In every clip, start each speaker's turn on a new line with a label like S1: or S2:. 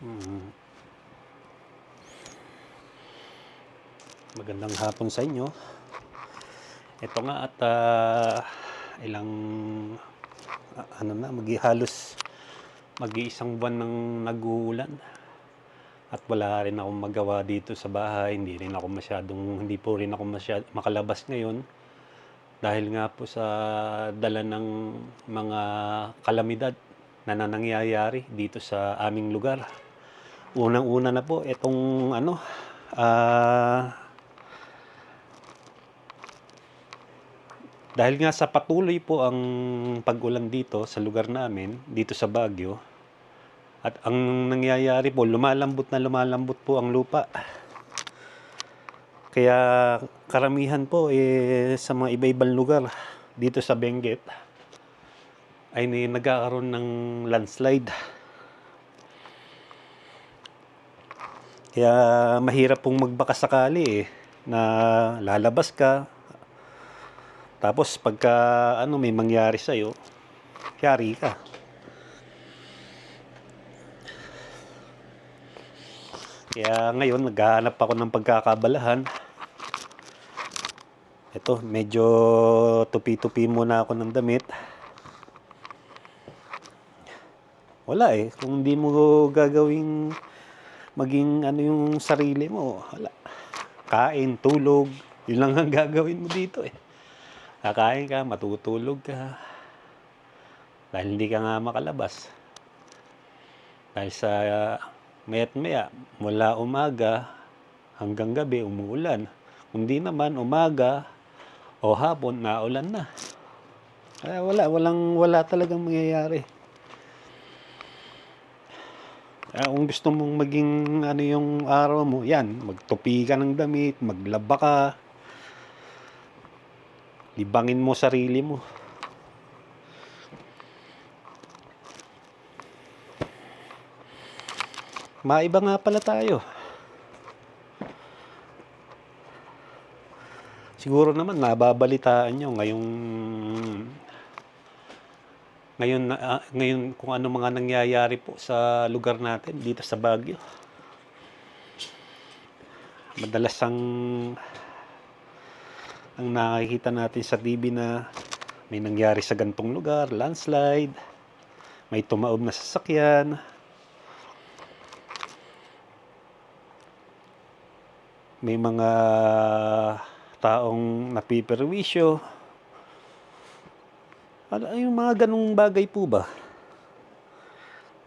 S1: Mm. Magandang hapon sa inyo. Ito nga at ilang ano na, halos mag-iisang buwan ng nag-uulan at wala rin akong magawa dito sa bahay. Hindi po rin ako makalabas ngayon dahil nga po sa dala ng mga kalamidad na nangyayari dito sa aming lugar. Unang-una na po itong dahil nga sa patuloy po ang pag-ulan dito sa lugar namin, dito sa Baguio, at ang nangyayari po, lumalambot po ang lupa. Kaya karamihan po sa mga iba-ibang lugar dito sa Benguet ay nagkakaroon ng landslide. Kaya mahirap pong magbaka sakali na lalabas ka. Tapos pagka may mangyari sa'yo, yari ka. Kaya ngayon naghahanap ako ng pagkakabalahan. Ito, medyo tupi-tupi muna ako ng damit. Wala kung hindi mo gagawing maging yung sarili mo, wala. Kain, tulog, yun lang ang gagawin mo dito Kakain ka, matutulog ka. Dahil hindi ka nga makalabas. Dahil sa maya't maya, mula umaga hanggang gabi, umuulan. Kundi naman, umaga o hapon, naulan na. Kaya wala talagang mangyayari. Kung gusto mong maging yung araw mo, yan, magtupi ka ng damit, maglaba ka. Libangin mo sarili mo. Maiba nga pala tayo. Siguro naman nababalitaan nyo ngayon kung ano mga nangyayari po sa lugar natin dito sa Baguio. Madalas ang nakikita natin sa TV na may nangyari sa gantong lugar, landslide, may tumaob na sasakyan, may mga taong napiperwisyo. Yung mga ganong bagay po ba?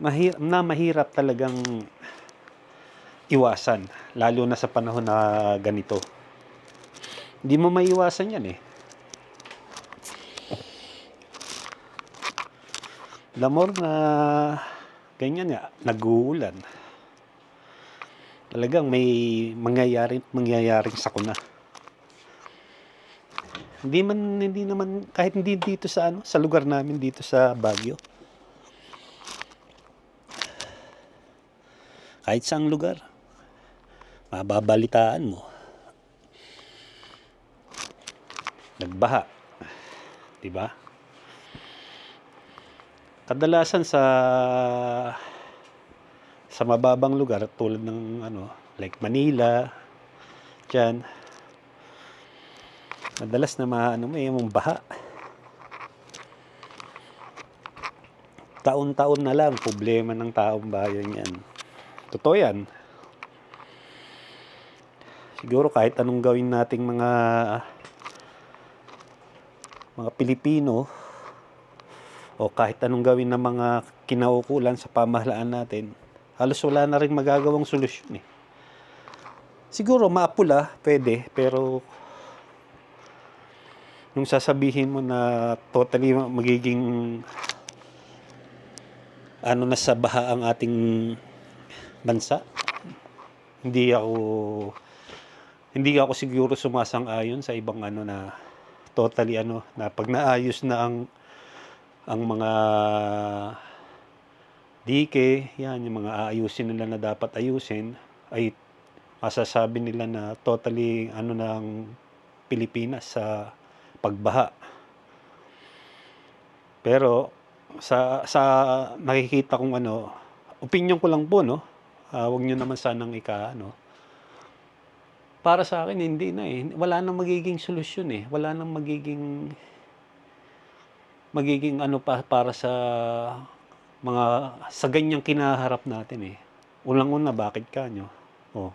S1: Mahirap talagang iwasan, lalo na sa panahon na ganito. Hindi mo maiwasan yan The more na ganyan nag-uulan, talagang may mangyayaring sakuna. Hindi naman kahit hindi dito sa lugar namin dito sa Baguio. Kahit saang lugar, mababalitaan mo. Nagbaha, 'di ba? Kadalasan sa mababang lugar tulad ng like Manila, diyan, madalas na may baha. Taon-taon na lang problema ng taong bayan yan. Totoo yan. Siguro kahit anong gawin nating mga Pilipino o kahit anong gawin ng mga kinaukulan sa pamahalaan natin, halos wala na rin magagawang solusyon Siguro maapula, pwede, pero nung sasabihin mo na totally magiging na sa baha ang ating bansa, hindi ako siguro sumasang-ayon sa ibang na totally na pag naayos na ang mga dike, yan, yung mga aayusin nila na dapat ayusin, ay masasabi nila na totally ng Pilipinas sa pagbaha. Pero sa nakikita kong opinion ko lang po Huwag niyo naman sanang ika-ano. Para sa akin hindi na, eh. Wala nang magiging solusyon, eh. Wala nang magiging ano pa para sa mga sa ganiyang kinaharap natin, eh. Unang-una bakit kanyo? Oh,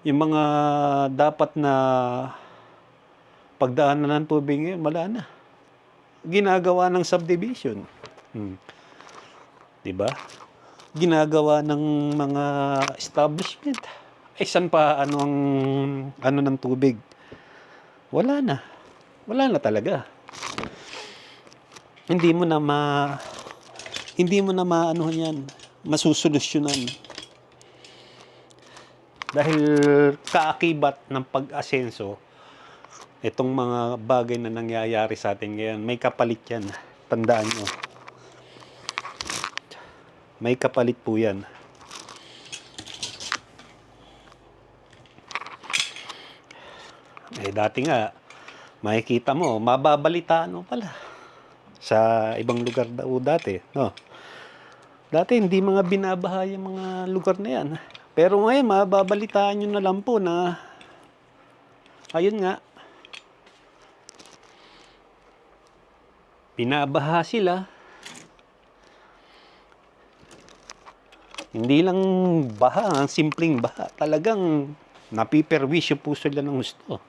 S1: yung mga dapat na pagdaanan ng tubig ngayon wala na. Ginagawa ng subdivision. 'Di ba? Ginagawa ng mga establishment. Saan pa ano ng tubig? Wala na. Wala na talaga. Hindi mo na maanuhan 'yan, masusolusyunan. Dahil kaakibat ng pag-asenso, itong mga bagay na nangyayari sa atin ngayon, may kapalit 'yan. Tandaan nyo. May kapalit po 'yan. Dati nga, makikita mo, mababalitaan mo pala. Sa ibang lugar daw dati, no? Dati hindi mga binabaha yung mga lugar na yan. Pero ngayon, mababalitaan nyo na lang po na, ayun nga, binabaha sila. Hindi lang baha, ang simpleng baha. Talagang napiperwisyo po sila ng gusto.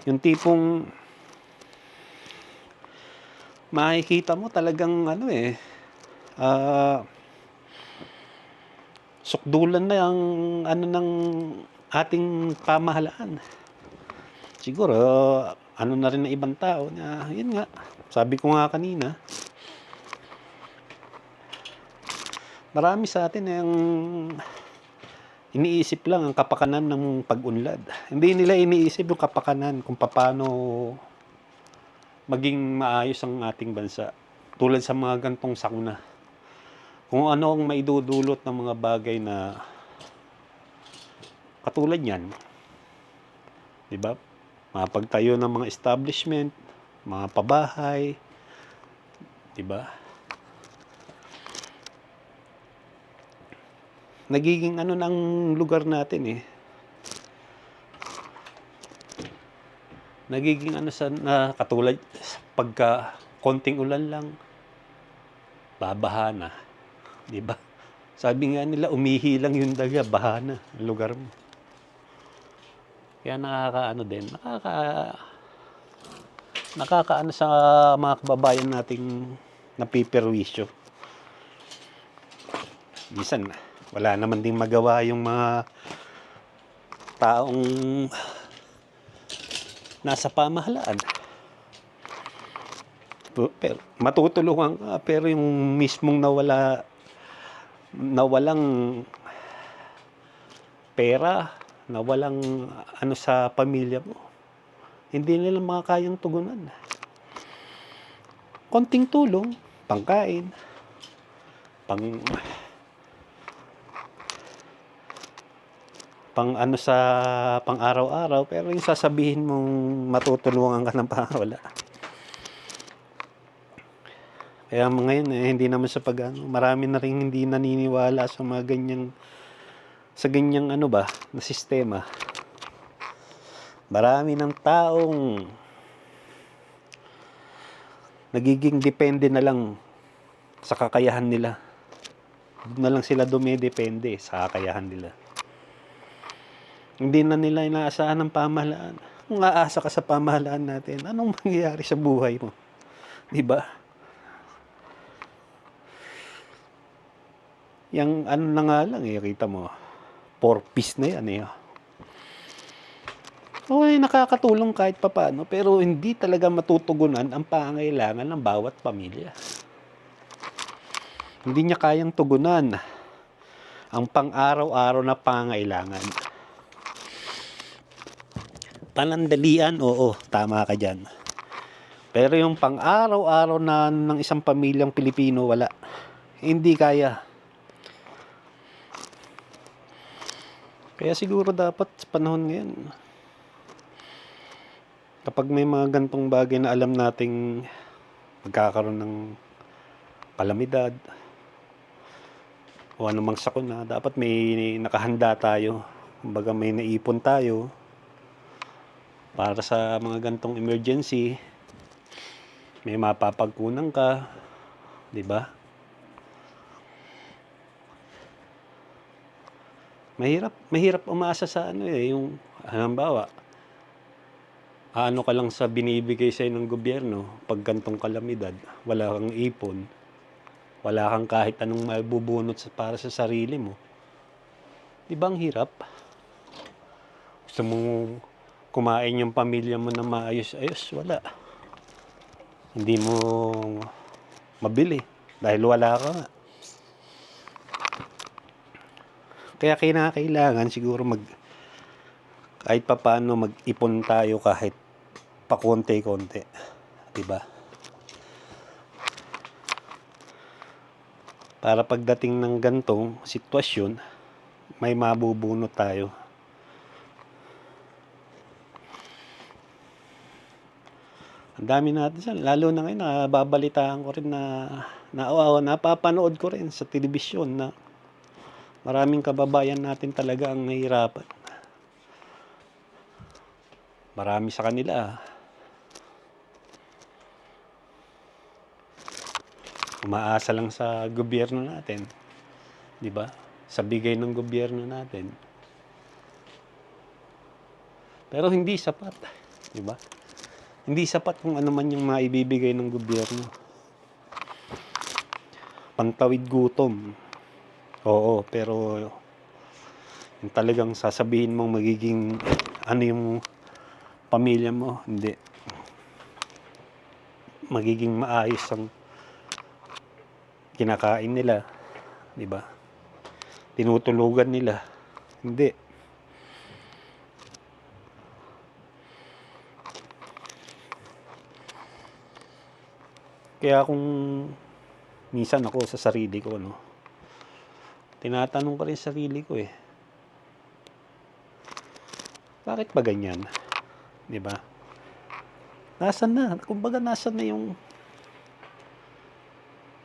S1: Yung tipong makikita mo talagang sukdulan na ang ng ating pamahalaan. Siguro na rin ng ibang tao na yun nga, sabi ko nga kanina, marami sa atin yung iniisip lang ang kapakanan ng pag-unlad. Hindi nila iniisip yung kapakanan kung paano maging maayos ang ating bansa. Tulad sa mga gantong sakuna. Kung ano ang maidudulot ng mga bagay na katulad yan. Diba? Mapagtayo ng mga establishment, mga pabahay. Diba? Nagiging ng lugar natin, eh. Nagiging katulad pagka konting ulan lang, babaha na. Diba? Sabi nga nila, umihi lang yung daga, baha na ang lugar mo. Kaya nakakaano sa mga kababayan nating napiperwisyo. Minsan, wala naman ding magawa yung mga taong nasa pamahalaan. Pero matutulungan ka, pero yung mismong nawalang pera, nawalang sa pamilya mo, hindi nila makakayang tugunan. Konting tulong, pangkain, sa pang-araw-araw, pero yung sasabihin mong matutulungan ka ng wala. Kaya ngayon, hindi naman sa marami na rin hindi naniniwala sa mga ganyang na sistema. Marami ng taong nagiging depende na lang sa kakayahan nila. Doon na lang sila dumidepende sa kakayahan nila. Hindi na nila inaasahan ng pamahalaan. Kung aasa ka sa pamahalaan natin, anong mangyayari sa buhay mo? Diba? Yang na nga lang, kita mo, for peace na yan, Okay, nakakatulong kahit papaano, pero hindi talaga matutugunan ang pangangailangan ng bawat pamilya. Hindi niya kayang tugunan ang pang-araw-araw na pangangailangan. Panandalian, oo, tama ka dyan. Pero yung pang-araw-araw na ng isang pamilyang Pilipino, wala. Hindi kaya. Kaya siguro dapat sa panahon ngayon, kapag may mga gantong bagay na alam nating magkakaroon ng kalamidad, o anumang sakuna, dapat may nakahanda tayo. Kumbaga may naipon tayo para sa mga gantong emergency. May mapapagkunan ka, 'di ba? Mahirap umasa sa yung halimbawa, ano ka lang sa binibigay sa'yo ng gobyerno 'pag gantong kalamidad, wala kang ipon, wala kang kahit anong maibubunot para sa sarili mo. 'Di ba ang hirap? Gusto mong kumain yung pamilya mo na maayos-ayos, wala. Hindi mo mabili dahil wala ka nga. Kaya kinakailangan siguro kahit papaano mag-ipon tayo kahit pakonti-konti, 'di ba? Para pagdating ng gantong sitwasyon, may mabubunot tayo. Ang dami natin lalo na ngayon nababalitaan ko rin napapanood ko rin sa telebisyon na maraming kababayan natin talaga ang nahihirapan. Marami sa kanila umaasa lang sa gobyerno natin, 'di ba? Sa bigay ng gobyerno natin. Pero hindi sapat, 'di ba? Hindi sapat kung ano man yung maibibigay ng gobyerno. Pantawid gutom. Oo, pero yung talagang sasabihin mong magiging yung pamilya mo, hindi. Magiging maayos ang kinakain nila, 'di ba? Tinutulugan nila, hindi. Kaya kung minsan ako sa sarili ko, tinatanong ko rin sarili ko bakit ba ganyan? 'Di ba? Kumbaga nasaan na yung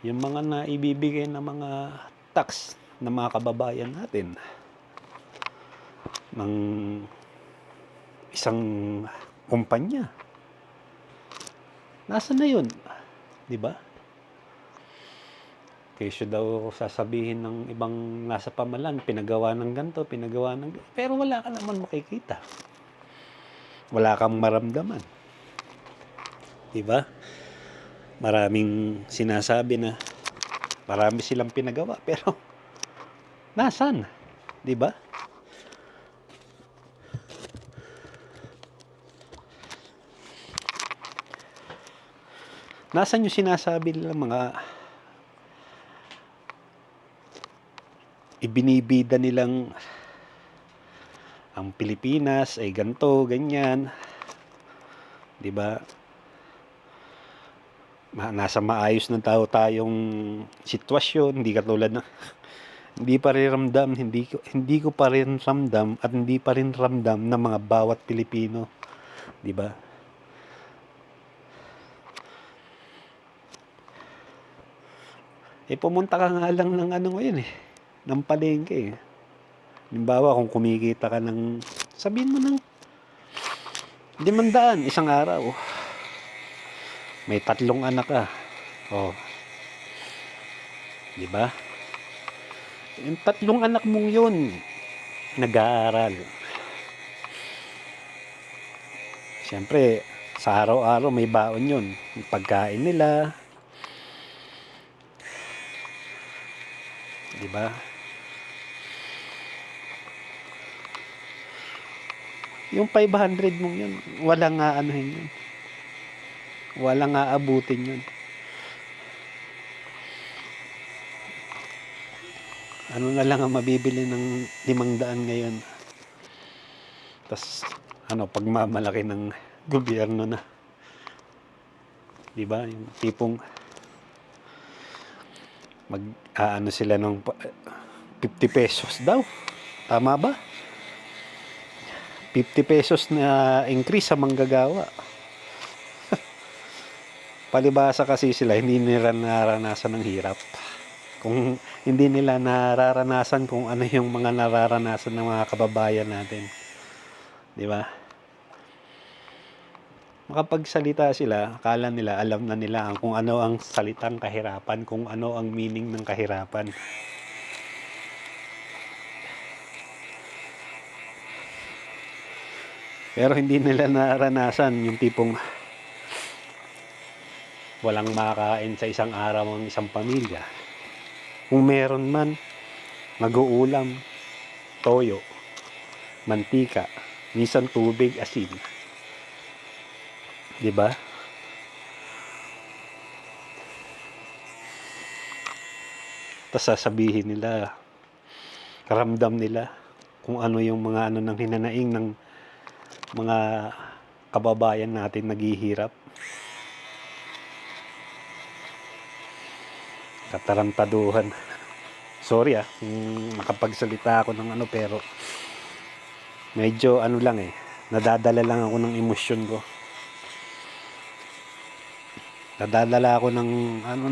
S1: mga naibibigay na mga tax ng mga kababayan natin ng isang kumpanya. Nasaan na yun? 'Di ba? Kesyo daw sasabihin ng ibang nasa pamalan, pinagawa ng ganito, pero wala ka naman makikita. Wala kang maramdaman. 'Di ba? Maraming sinasabi na marami silang pinagawa, pero nasaan? 'Di ba? Nasaan yung sinasabi nila mga ibinibida nilang ang Pilipinas ay ganito, ganyan, 'di ba? Nasa maayos na tayong sitwasyon, hindi katulad na hindi pa rin ramdam, hindi ko pa rin ramdam at hindi pa rin ramdam ng mga bawat Pilipino, 'di ba? Pumunta ka nga lang ng ngayon ng palengke. Halimbawa, kung kumikita ka sabihin mo ng 500 isang araw. May 3 anak ka. Oh. 'Di ba? Yung 3 anak mong 'yun nag-aaral. Siyempre, sa araw-araw may baon 'yun. Yung pagkain nila. 'Di ba? Yung 500 mong 'yun, walang aanuhin 'yun. Walang aabutin 'yun. Ano na lang ang mabibili ng 500 ngayon. Tas pagmamalaki ng gobyerno na. 'Di ba? Yung tipong sila ng 50 pesos daw. Tama ba? 50 pesos na increase sa manggagawa. Palibhasa kasi sila hindi nila naranasan ng hirap. Kung hindi nila nararanasan kung ano yung mga nararanasan ng mga kababayan natin, 'di ba? Makapagsalita sila, akala nila alam na nila kung ano ang salitang kahirapan, kung ano ang meaning ng kahirapan. Pero hindi nila naranasan yung tipong walang makakain sa isang araw ang isang pamilya. Kung meron man, mag-uulam, toyo, mantika, minsan tubig, asin. 'Di ba? Tapos sasabihin nila, karamdam nila kung ano yung mga ano ng hinanaing ng mga kababayan natin naghihirap. Katarantaduhan. Sorry kung makapagsalita ako ng ano, pero medyo ano lang nadadala lang ako ng emosyon ko. Nadadala ako ng ano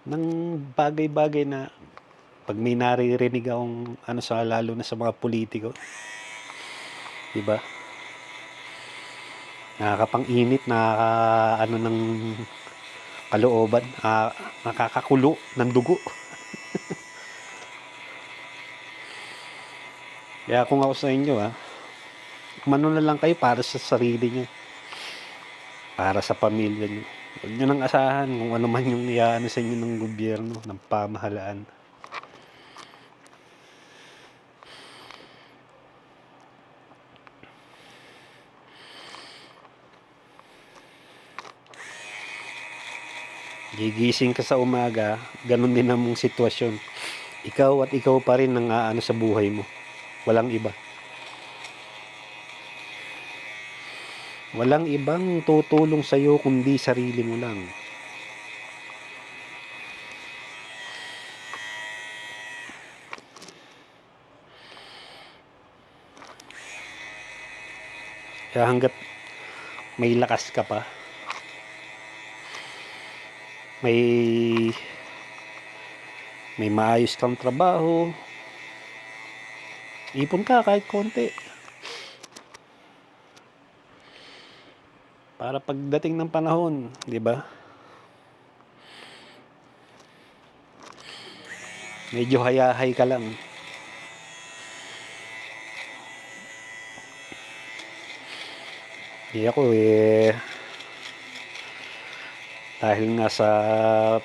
S1: ng bagay-bagay na pag may naririnig akong ano lalo na sa mga politiko. 'Di ba? Nakakapang-init, ano ng kalooban, nakakakulo ng dugo. Kaya kung ako sa inyo umano na lang kayo para sa sarili niyo, para sa pamilya niyo. Huwag niyo nang asahan kung ano man yung iaano sa inyo ng gobyerno, ng pamahalaan. Gigising ka sa umaga, ganun din ang mong sitwasyon. Ikaw at ikaw pa rin ang aano sa buhay mo. Walang iba. Walang ibang tutulong sa iyo kundi sarili mo lang. Kaya hangga't may lakas ka pa, may maayos kang trabaho, ipon ka kahit konti. Para pagdating ng panahon, 'di ba? Medyo hayahay ka lang. Ako dahil nga sa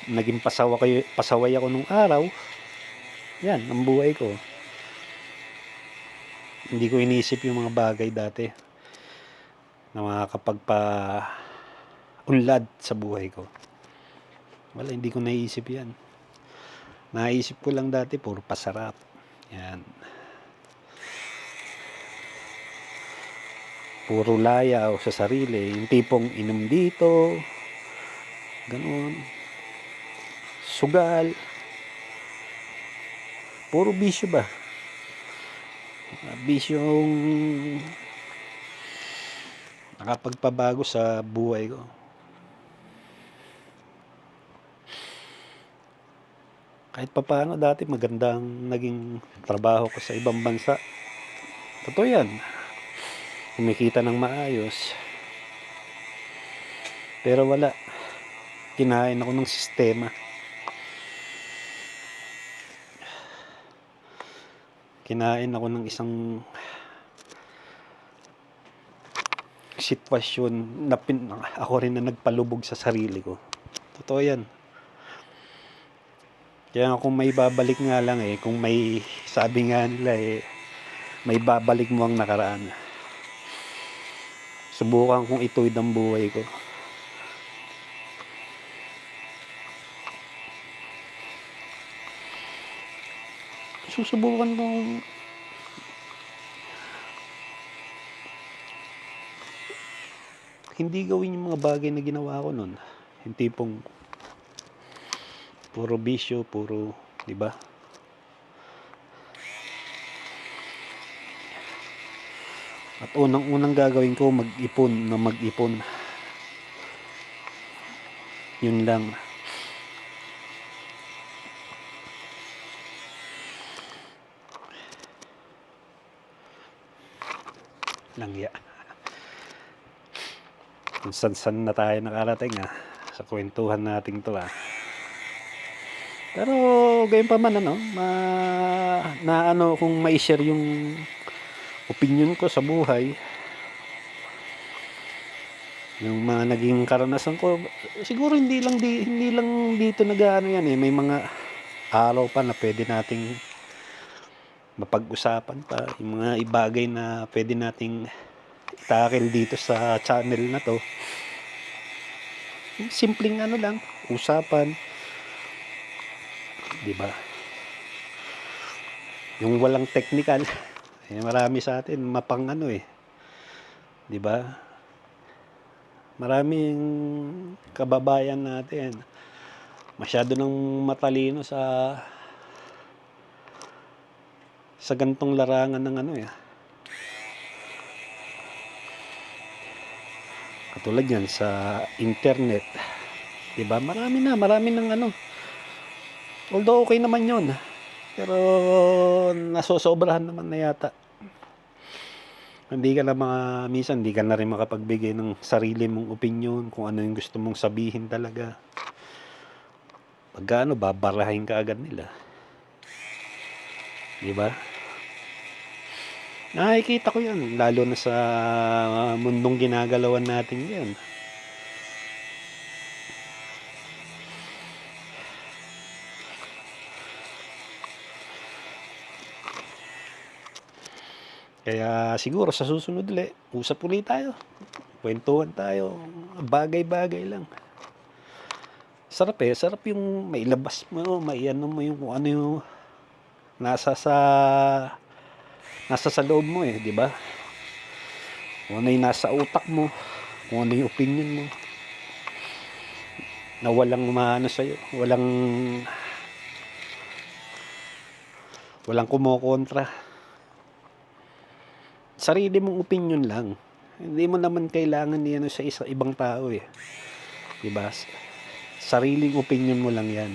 S1: naging pasaway ako nung araw, yan ang buhay ko. Hindi ko iniisip yung mga bagay dati na makakapagpa-unlad sa buhay ko. Wala, hindi ko naisip yan. Naisip ko lang dati puro pasarap. Yan. Puro layaw sa sarili. Yung tipong inom dito, ganun, sugal, puro bisyo ba? Bisyong nakapagpabago sa buhay ko. Kahit papaano dati magandang naging trabaho ko sa ibang bansa. Totoo yan. Kumikita ng maayos. Pero wala. Kinain ako ng sistema. Kinain ako ng isang sitwasyon na ako rin na nagpalubog sa sarili ko. Totoo yan. Kaya kung may babalik nga lang kung may sabi nga nila may babalik mo ang nakaraan. Subukan kong ituwid ang buhay ko. Susubukan kong hindi gawin yung mga bagay na ginawa ko noon. Yung tipong puro bisyo, puro, 'di ba? At unang gagawin ko mag-ipon. Yun lang. Langya. Kung san-san na tayo nakarating sa kwentuhan natin 'to Pero gayon pa man naano kung mai-share yung opinyon ko sa buhay, yung mga naging karanasan ko. Siguro hindi lang dito nag-aano yan, may mga araw pa na puwede nating mapag-usapan pa, yung mga bagay na puwede nating i-tackle dito sa channel na 'to. Yung simpleng ano lang, usapan, 'di ba? Yung walang technical. Marami sa atin mapang-ano, 'di ba? Maraming kababayan natin masyado ng matalino sa ganitong larangan ng katulad yan sa internet, 'di ba? Marami ng although okay naman 'yon, pero nasosobrahan naman na yata. Minsan hindi ka na rin makapagbigay ng sarili mong opinyon kung ano yung gusto mong sabihin talaga. Pagka babarahin ka agad nila. 'Di ba? Nakikita ko 'yan lalo na sa mundong ginagalawan natin ngayon. Kaya siguro sa susunod ulit, usap ulit tayo. Kwentuhan tayo, bagay-bagay lang. Sarap yung mailabas mo, maiano mo yung kung ano yung nasa sa loob mo 'di ba? Kung ano yung nasa utak mo, kung ano yung opinion mo, na walang maano sa'yo, walang kumokontra. Sarili mong opinion lang. Hindi mo naman kailangan sa ibang tao 'di ba? Sariling opinion mo lang 'yan.